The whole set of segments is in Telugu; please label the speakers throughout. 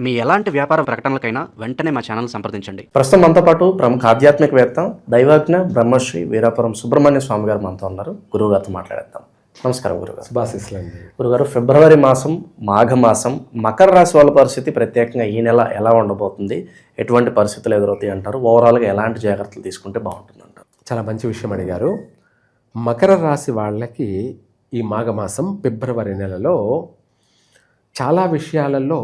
Speaker 1: మీ ఎలాంటి వ్యాపార ప్రకటనలకైనా వెంటనే మా ఛానల్ సంప్రదించండి.
Speaker 2: ప్రస్తుతం మనతో పాటు ప్రముఖ ఆధ్యాత్మికవేత్త దైవజ్ఞ బ్రహ్మశ్రీ వీరాపురం సుబ్రహ్మణ్య స్వామి గారు మనతో ఉన్నారు. గురువుగారితో మాట్లాడేద్దాం. నమస్కారం గురుగారు.
Speaker 3: శుభాశీస్సులండి.
Speaker 2: గురుగారు, ఫిబ్రవరి మాసం, మాఘమాసం, మకర రాశి వాళ్ళ పరిస్థితి ప్రత్యేకంగా ఈ నెల ఎలా ఉండబోతుంది, ఎటువంటి పరిస్థితులు ఎదురవుతాయి అంటారు? ఓవరాల్గా ఎలాంటి జాగ్రత్తలు తీసుకుంటే బాగుంటుంది అంటారు?
Speaker 3: చాలా మంచి విషయం అడిగారు. మకర రాశి వాళ్ళకి ఈ మాఘమాసం ఫిబ్రవరి నెలలో చాలా విషయాలలో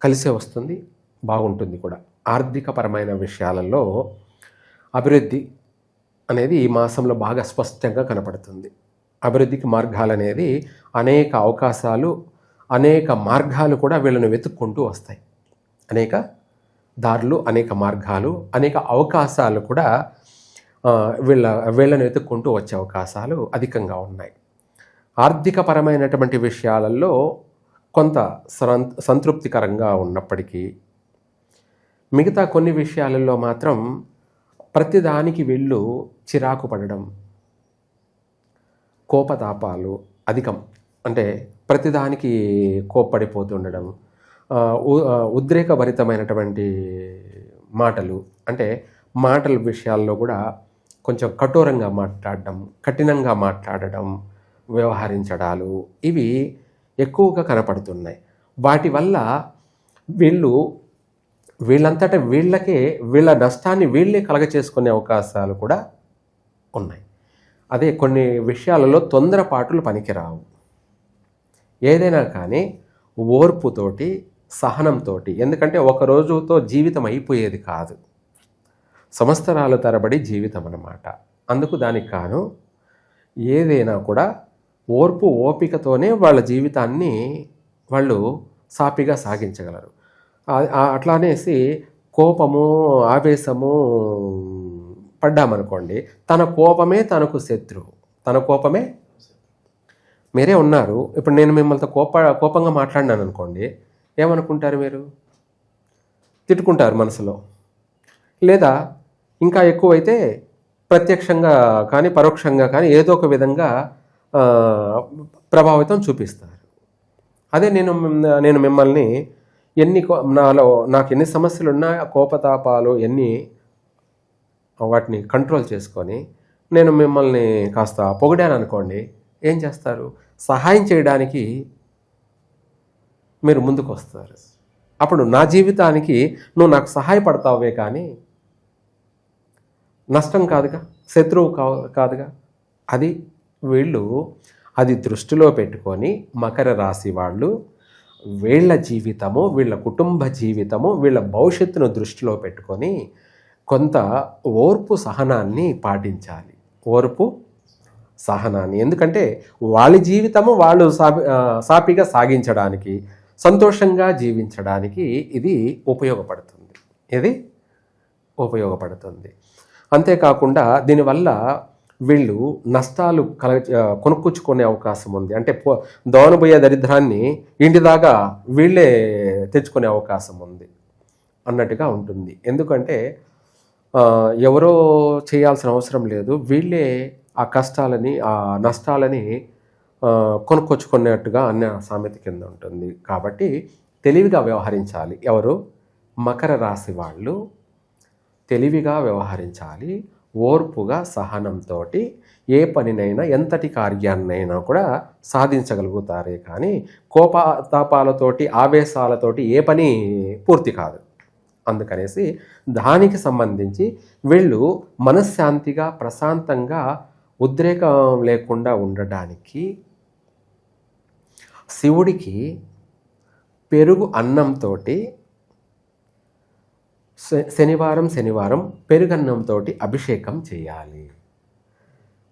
Speaker 3: కలిసే వస్తుంది, బాగుంటుంది కూడా. ఆర్థికపరమైన విషయాలలో అభివృద్ధి అనేది ఈ మాసంలో బాగా స్పష్టంగా కనపడుతుంది. అభివృద్ధికి మార్గాలు అనేది అనేక అవకాశాలు, అనేక మార్గాలు కూడా వీళ్ళని వెతుక్కుంటూ వస్తాయి. అనేక దారులు, అనేక మార్గాలు, అనేక అవకాశాలు కూడా వీళ్ళని వెతుక్కుంటూ వచ్చే అవకాశాలు అధికంగా ఉన్నాయి. ఆర్థికపరమైనటువంటి విషయాలలో కొంత సంతృప్తికరంగా ఉన్నప్పటికీ మిగతా కొన్ని విషయాలలో మాత్రం ప్రతిదానికి వీళ్ళు చిరాకు పడడం, కోపతాపాలు అధికం, అంటే ప్రతిదానికి కోప్పడిపోతుండడం, ఉద్రేకభరితమైనటువంటి మాటలు, అంటే మాటల విషయాల్లో కూడా కొంచెం కఠోరంగా మాట్లాడడం, కఠినంగా మాట్లాడడం, వ్యవహరించడాలు ఇవి ఎక్కువగా కనపడుతున్నాయి. వాటి వల్ల వీళ్ళంతటా వీళ్ళకే వీళ్ళ నష్టాన్ని వీళ్ళే కలగచేసుకునే అవకాశాలు కూడా ఉన్నాయి. అదే కొన్ని విషయాలలో తొందరపాటులు పనికిరావు. ఏదైనా కానీ ఓర్పుతోటి, సహనంతో, ఎందుకంటే ఒక రోజుతో జీవితం అయిపోయేది కాదు, సంవత్సరాల తరబడి జీవితం అన్నమాట. అందుకు దానికి కాను ఏదైనా కూడా ఓర్పు, ఓపికతోనే వాళ్ళ జీవితాన్ని వాళ్ళు సాపిగా సాగించగలరు. అట్లానేసి కోపము, ఆవేశము పడ్డామనుకోండి, తన కోపమే తనకు శత్రువు. తన కోపమే, మీరే ఉన్నారు, ఇప్పుడు నేను మిమ్మల్ని కోపంగా మాట్లాడినాను అనుకోండి, ఏమనుకుంటారు మీరు? తిట్టుకుంటారు మనసులో. లేదా ఇంకా ఎక్కువైతే ప్రత్యక్షంగా కానీ పరోక్షంగా కానీ ఏదో ఒక విధంగా ప్రభావితం చూపిస్తారు. అదే నేను మిమ్మల్ని నాకు ఎన్ని సమస్యలు ఉన్నా, కోపతాపాలు ఎన్ని, వాటిని కంట్రోల్ చేసుకొని నేను మిమ్మల్ని కాస్త పొగిడాను అనుకోండి, ఏం చేస్తారు? సహాయం చేయడానికి మీరు ముందుకు వస్తారు. అప్పుడు నా జీవితానికి నువ్వు నాకు సహాయపడతావే కానీ నష్టం కాదుగా, శత్రువు కాదుగా. అది వీళ్ళు అది దృష్టిలో పెట్టుకొని మకర రాశి వాళ్ళు వీళ్ళ జీవితము, వీళ్ళ కుటుంబ జీవితము, వీళ్ళ భవిష్యత్తును దృష్టిలో పెట్టుకొని కొంత ఓర్పు, సహనాన్ని పాటించాలి. ఓర్పు, సహనాన్ని, ఎందుకంటే వాళ్ళ జీవితము వాళ్ళు సాపిగా సాగించడానికి, సంతోషంగా జీవించడానికి ఇది ఉపయోగపడుతుంది. అంతేకాకుండా దీనివల్ల వీళ్ళు నష్టాలు కొనుక్కొచ్చుకునే అవకాశం ఉంది. అంటే దోనబోయే దరిద్రాన్ని ఇంటి దాకా వీళ్ళే తెచ్చుకునే అవకాశం ఉంది అన్నట్టుగా ఉంటుంది. ఎందుకంటే ఎవరో చేయాల్సిన అవసరం లేదు, వీళ్ళే ఆ కష్టాలని, ఆ నష్టాలని కొనుక్కొచ్చుకునేట్టుగా అన్న సామెత కింద ఉంటుంది. కాబట్టి తెలివిగా వ్యవహరించాలి. ఎవరు? మకర రాశి వాళ్ళు తెలివిగా వ్యవహరించాలి. ఓర్పుగా, సహనంతో ఏ పనినైనా, ఎంతటి కార్యాన్నైనా కూడా సాధించగలుగుతారే కానీ కోపతాపాలతోటి, ఆవేశాలతోటి ఏ పని పూర్తి కాదు. అందుకనేసి దానికి సంబంధించి వీళ్ళు మనశ్శాంతిగా, ప్రశాంతంగా, ఉద్రేకం లేకుండా ఉండడానికి శివుడికి పెరుగు అన్నంతో శనివారం పెరుగన్నంతో అభిషేకం చేయాలి.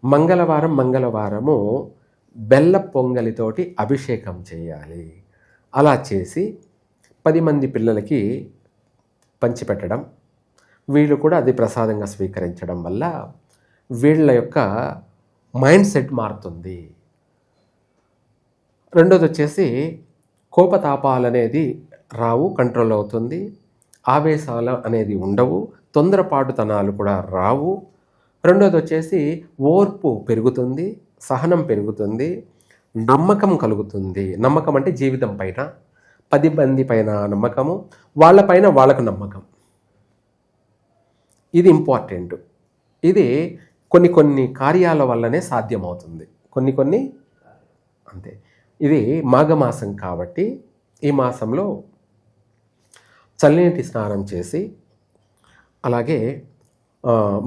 Speaker 3: మంగళవారము బెల్ల పొంగలితోటి అభిషేకం చేయాలి. అలా చేసి 10 మంది పిల్లలకి పంచిపెట్టడం, వీళ్ళు కూడా అది ప్రసాదంగా స్వీకరించడం వల్ల వీళ్ళ యొక్క మైండ్ సెట్ మారుతుంది. రెండోది వచ్చేసి కోపతాపాలు అనేది రావు, కంట్రోల్ అవుతుంది. ఆవేశాలు అనేది ఉండవు, తొందరపాటుతనాలు కూడా రావు. రెండోది వచ్చేసి ఓర్పు పెరుగుతుంది, సహనం పెరుగుతుంది, నమ్మకం కలుగుతుంది. నమ్మకం అంటే జీవితం పైన, 10 మంది పైన నమ్మకము, వాళ్ళపైన వాళ్ళకు నమ్మకం. ఇది ఇంపార్టెంట్. ఇది కొన్ని కార్యాల వల్లనే సాధ్యమవుతుంది. కొన్ని అంతే. ఇది మాఘమాసం కాబట్టి ఈ మాసంలో చల్లనీటి స్నానం చేసి, అలాగే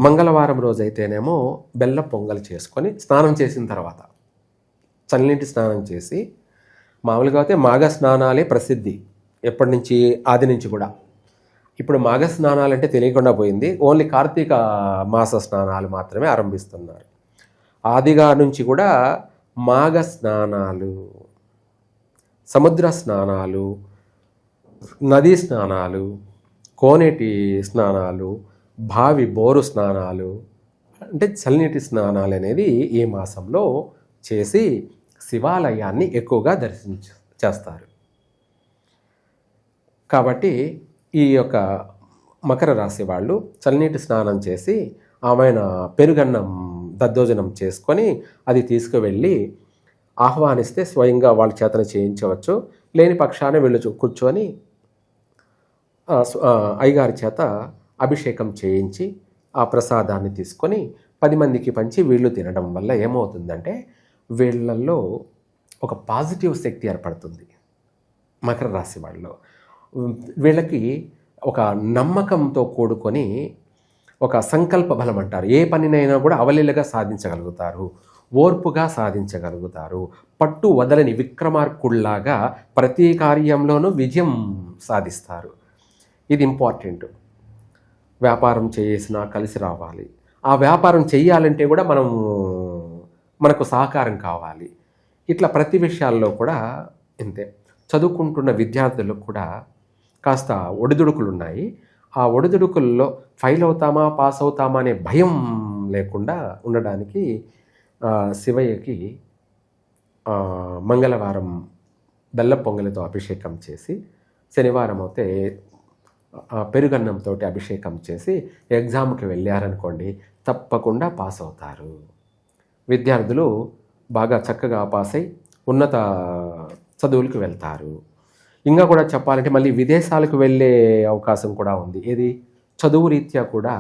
Speaker 3: మంగళవారం రోజైతేనేమో బెల్లం పొంగల్ చేసుకొని స్నానం చేసిన తర్వాత చల్లనీటి స్నానం చేసి, మామూలుగా అయితే మాఘ స్నానాలే ప్రసిద్ధి ఎప్పటి నుంచి, ఆది నుంచి కూడా. ఇప్పుడు మాఘ స్నానాలు అంటే తెలియకుండా పోయింది. ఓన్లీ కార్తీక మాస స్నానాలు మాత్రమే ఆరంభిస్తున్నారు. ఆదిగా నుంచి కూడా మాఘ స్నానాలు, సముద్ర స్నానాలు, నదీ స్నానాలు, కోనేటి స్నానాలు, బావి బోరు స్నానాలు, అంటే చల్లనీటి స్నానాలు అనేది ఈ మాసంలో చేసి శివాలయాన్ని ఎక్కువగా చేస్తారు. కాబట్టి ఈ యొక్క మకర రాశి వాళ్ళు చల్లనీటి స్నానం చేసి ఆమెన పెరుగన్నం దద్దోజనం చేసుకొని అది తీసుకువెళ్ళి ఆహ్వానిస్తే స్వయంగా వాళ్ళ చేతన చేయించవచ్చు. లేని పక్షాన వీళ్ళు కూర్చొని అయ్యగారి చేత అభిషేకం చేయించి ఆ ప్రసాదాన్ని తీసుకొని 10 మందికి పంచి వీళ్ళు తినడం వల్ల ఏమవుతుందంటే వీళ్ళల్లో ఒక పాజిటివ్ శక్తి ఏర్పడుతుంది. మకర రాశి వాళ్ళు వీళ్ళకి ఒక నమ్మకంతో కూడుకొని ఒక సంకల్ప బలం అంటారు. ఏ పనినైనా కూడా అవలీలగా సాధించగలుగుతారు, ఓర్పుగా సాధించగలుగుతారు, పట్టు వదలని విక్రమార్కుల్లాగా ప్రతి కార్యంలోనూ విజయం సాధిస్తారు. ఇది ఇంపార్టెంట్. వ్యాపారం చేసినా కలిసి రావాలి. ఆ వ్యాపారం చేయాలంటే కూడా మనకు సహకారం కావాలి. ఇట్లా ప్రతి విషయాల్లో కూడా ఇంతే. చదువుకుంటున్న విద్యార్థులకు కూడా కాస్త ఒడిదుడుకులు ఉన్నాయి. ఆ ఒడిదుడుకుల్లో ఫెయిల్ అవుతామా పాస్ అవుతామా అనే భయం లేకుండా ఉండడానికి శివయ్యకి మంగళవారం బెల్లం పొంగలితో అభిషేకం చేసి, శనివారం అయితే పెరుగన్నంతో అభిషేకం చేసి ఎగ్జామ్కి వెళ్ళారనుకోండి తప్పకుండా పాస్ అవుతారు. విద్యార్థులు బాగా చక్కగా పాస్ అయి ఉన్నత చదువులకు వెళ్తారు. ఇంకా కూడా చెప్పాలంటే మళ్ళీ విదేశాలకు వెళ్ళే అవకాశం కూడా ఉంది. ఏది చదువు రీత్యా కూడా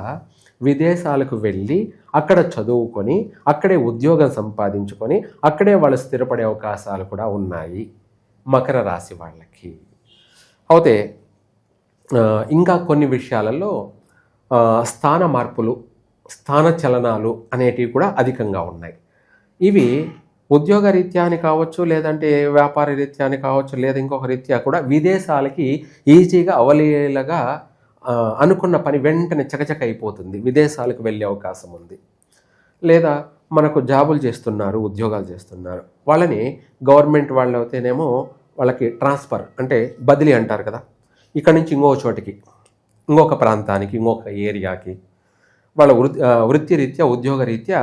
Speaker 3: విదేశాలకు వెళ్ళి అక్కడ చదువుకొని అక్కడే ఉద్యోగం సంపాదించుకొని అక్కడే వాళ్ళు స్థిరపడే అవకాశాలు కూడా ఉన్నాయి మకర రాశి వాళ్ళకి. అయితే ఇంకా కొన్ని విషయాలలో స్థాన మార్పులు, స్థాన చలనాలు అనేటివి కూడా అధికంగా ఉన్నాయి. ఇవి ఉద్యోగ రీత్యా అని కావచ్చు, లేదంటే వ్యాపార రీత్యా అని కావచ్చు, లేదా ఇంకొక రీత్యా కూడా విదేశాలకి ఈజీగా అవలీలగా అనుకున్న పని వెంటనే చకచక అయిపోతుంది. విదేశాలకు వెళ్ళే అవకాశం ఉంది. లేదా మనకు జాబులు చేస్తున్నారు, ఉద్యోగాలు చేస్తున్నారు, వాళ్ళని గవర్నమెంట్ వాళ్ళు అయితేనేమో వాళ్ళకి ట్రాన్స్ఫర్ అంటే బదిలీ అంటారు కదా, ఇక్కడ నుంచి ఇంకో చోటికి, ఇంకొక ప్రాంతానికి, ఇంకొక ఏరియాకి వాళ్ళ వృత్తి రీత్యా ఉద్యోగ రీత్యా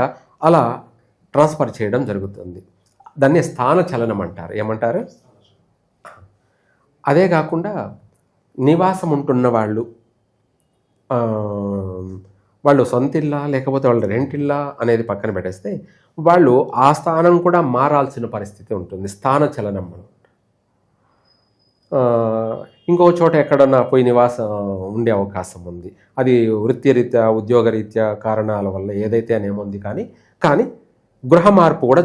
Speaker 3: అలా ట్రాన్స్ఫర్ చేయడం జరుగుతుంది. దాన్ని స్థాన చలనం అంటారు. ఏమంటారు? అదే కాకుండా నివాసం ఉంటున్న వాళ్ళు సొంత ఇల్లా లేకపోతే వాళ్ళ రెంట్ ఇల్లా అనేది పక్కన పెట్టేస్తే వాళ్ళు ఆ స్థానం కూడా మారాల్సిన పరిస్థితి ఉంటుంది. స్థాన చలనం. ఇంకో చోట ఎక్కడన్నా పోయి నివాసం ఉండే అవకాశం ఉంది. అది వృత్తిరీత్యా ఉద్యోగరీత్యా కారణాల వల్ల ఏదైతే అనేముంది కానీ గృహ మార్పు కూడా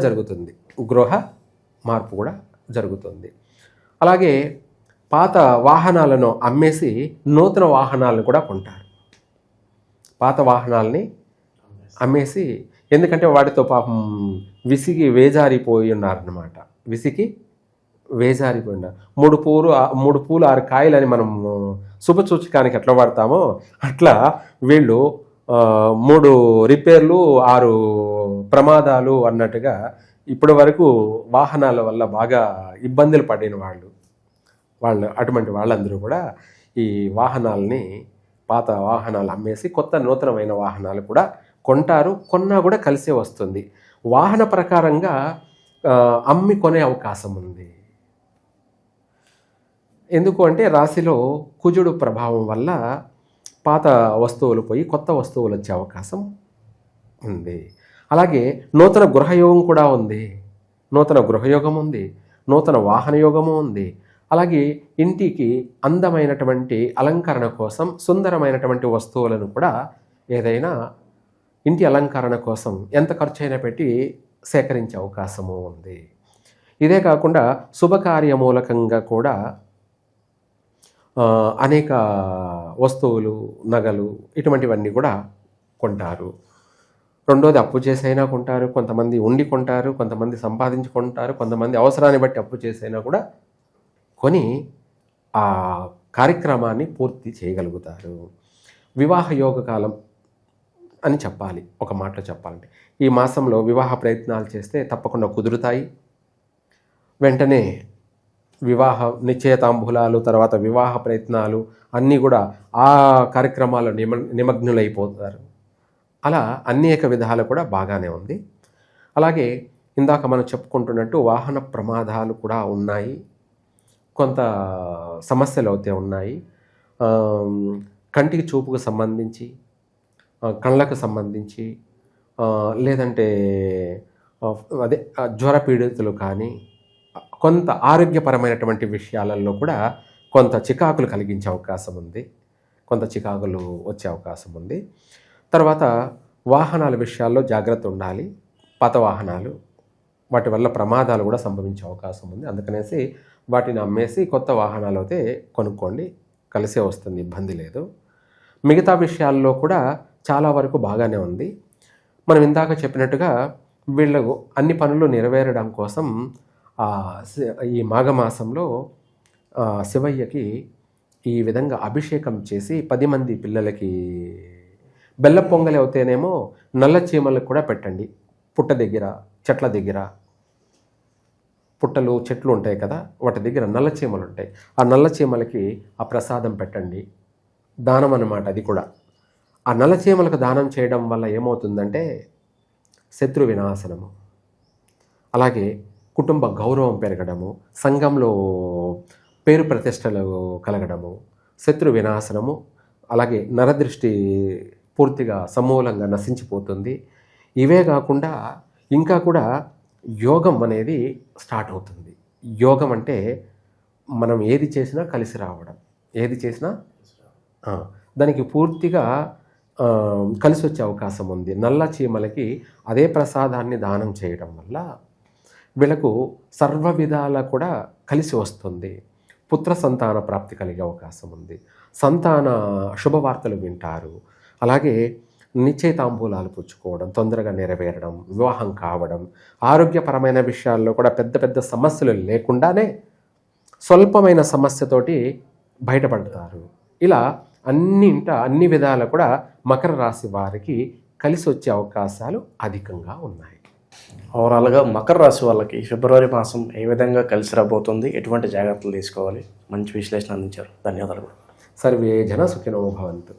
Speaker 3: జరుగుతుంది. అలాగే పాత వాహనాలను అమ్మేసి నూతన వాహనాలను కూడా కొంటారు. పాత వాహనాలని అమ్మేసి, ఎందుకంటే వాటితో పాపం విసిగి వేజారిపోయి ఉన్నారన్నమాట. వేజారిపోయినారు. 3 పూలు 6 కాయలని మనం శుభసూచకానికి ఎట్లా వాడతామో అట్లా వీళ్ళు 3 రిపేర్లు 6 ప్రమాదాలు అన్నట్టుగా ఇప్పటి వరకు వాహనాల వల్ల బాగా ఇబ్బందులు పడిన వాళ్ళు అటువంటి వాళ్ళందరూ కూడా ఈ వాహనాలని, పాత వాహనాలు అమ్మేసి కొత్త నూతనమైన వాహనాలు కూడా కొంటారు. కొన్నా కూడా కలిసే వస్తుంది. వాహన ప్రకారంగా అమ్మి కొనే అవకాశం ఉంది. ఎందుకు అంటే రాశిలో కుజుడు ప్రభావం వల్ల పాత వస్తువులు పోయి కొత్త వస్తువులు వచ్చే అవకాశం ఉంది. అలాగే నూతన గృహయోగం కూడా ఉంది. నూతన గృహయోగం ఉంది, నూతన వాహన యోగము ఉంది. అలాగే ఇంటికి అందమైనటువంటి అలంకరణ కోసం సుందరమైనటువంటి వస్తువులను కూడా ఏదైనా ఇంటి అలంకరణ కోసం ఎంత ఖర్చు అయినా పెట్టి సేకరించే అవకాశము ఉంది. ఇదే కాకుండా శుభకార్య మూలకంగా కూడా అనేక వస్తువులు, నగలు ఇటువంటివన్నీ కూడా కొంటారు. రెండోది అప్పు చేసైనా కొంటారు, కొంతమంది ఉండి కొంటారు, కొంతమంది సంపాదించుకుంటారు, కొంతమంది అవసరాన్ని బట్టి అప్పు చేసైనా కూడా కొని ఆ కార్యక్రమాన్ని పూర్తి చేయగలుగుతారు. వివాహ యోగ కాలం అని చెప్పాలి. ఒక మాటలో చెప్పాలంటే ఈ మాసంలో వివాహ ప్రయత్నాలు చేస్తే తప్పకుండా కుదురుతాయి. వెంటనే వివాహ నిశ్చయతాంబూలాలు, తర్వాత వివాహ ప్రయత్నాలు అన్నీ కూడా ఆ కార్యక్రమాల్లో నిమగ్నులైపోతారు. అలా అనేక విధాలు కూడా బాగానే ఉంది. అలాగే ఇందాక మనం చెప్పుకుంటున్నట్టు వాహన ప్రమాదాలు కూడా ఉన్నాయి, కొంత సమస్యలు అయితే ఉన్నాయి. కంటికి చూపుకు సంబంధించి, కళ్ళకు సంబంధించి, లేదంటే అదే జ్వర పీడితులు కానీ కొంత ఆరోగ్యపరమైనటువంటి విషయాలలో కూడా కొంత చికాకులు కలిగించే అవకాశం ఉంది, కొంత చికాకులు వచ్చే అవకాశం ఉంది. తర్వాత వాహనాల విషయాల్లో జాగ్రత్త ఉండాలి. పాత వాహనాలు, వాటి వల్ల ప్రమాదాలు కూడా సంభవించే అవకాశం ఉంది. అందుకనేసి వాటిని అమ్మేసి కొత్త వాహనాలు అయితే కొనుక్కోండి, కలిసే వస్తుంది, ఇబ్బంది లేదు. మిగతా విషయాల్లో కూడా చాలా వరకు బాగానే ఉంది. మనం ఇందాక చెప్పినట్టుగా వీళ్ళకు అన్ని పనులు నెరవేరడం కోసం ఈ మాఘమాసంలో శివయ్యకి ఈ విధంగా అభిషేకం చేసి 10 మంది పిల్లలకి బెల్ల పొంగలి అవుతేనేమో నల్ల చీమలకు కూడా పెట్టండి. పుట్ట దగ్గర, చెట్ల దగ్గర, పుట్టలు చెట్లు ఉంటాయి కదా, వాటి దగ్గర నల్ల చీమలు ఉంటాయి. ఆ నల్ల చీమలకి ఆ ప్రసాదం పెట్టండి. దానం అన్నమాట అది కూడా. ఆ నల్ల చీమలకు దానం చేయడం వల్ల ఏమవుతుందంటే శత్రు వినాశనము, అలాగే కుటుంబ గౌరవం పెరగడము, సంఘంలో పేరు ప్రతిష్టలు కలగడము, శత్రు వినాశనము, అలాగే నరదృష్టి పూర్తిగా సమూలంగా నశించిపోతుంది. ఇవే కాకుండా ఇంకా కూడా యోగం అనేది స్టార్ట్ అవుతుంది. యోగం అంటే మనం ఏది చేసినా కలిసి రావడం, ఏది చేసినా దానికి పూర్తిగా కలిసి వచ్చే అవకాశం ఉంది. నల్ల చీమలకి అదే ప్రసాదాన్ని దానం చేయడం వల్ల వీళ్ళకు సర్వ విధాల కూడా కలిసి వస్తుంది. పుత్ర సంతాన ప్రాప్తి కలిగే అవకాశం ఉంది. సంతాన శుభవార్తలు వింటారు. అలాగే నిశ్చయితాంబూలాలు పుచ్చుకోవడం, తొందరగా నెరవేరడం, వివాహం కావడం, ఆరోగ్యపరమైన విషయాల్లో కూడా పెద్ద పెద్ద సమస్యలు లేకుండానే స్వల్పమైన సమస్యతోటి బయటపడతారు. ఇలా అన్ని విధాలు కూడా మకర రాశి వారికి కలిసి వచ్చే అవకాశాలు అధికంగా ఉన్నాయి.
Speaker 2: ఓవరాల్గా మకర రాశి వాళ్ళకి ఫిబ్రవరి మాసం ఏ విధంగా కలిసి రాబోతుంది, ఎటువంటి జాగ్రత్తలు తీసుకోవాలి, మంచి విశ్లేషణ అందించారు. ధన్యవాదాలు.
Speaker 3: సర్వే జన సుఖినో భవంతు.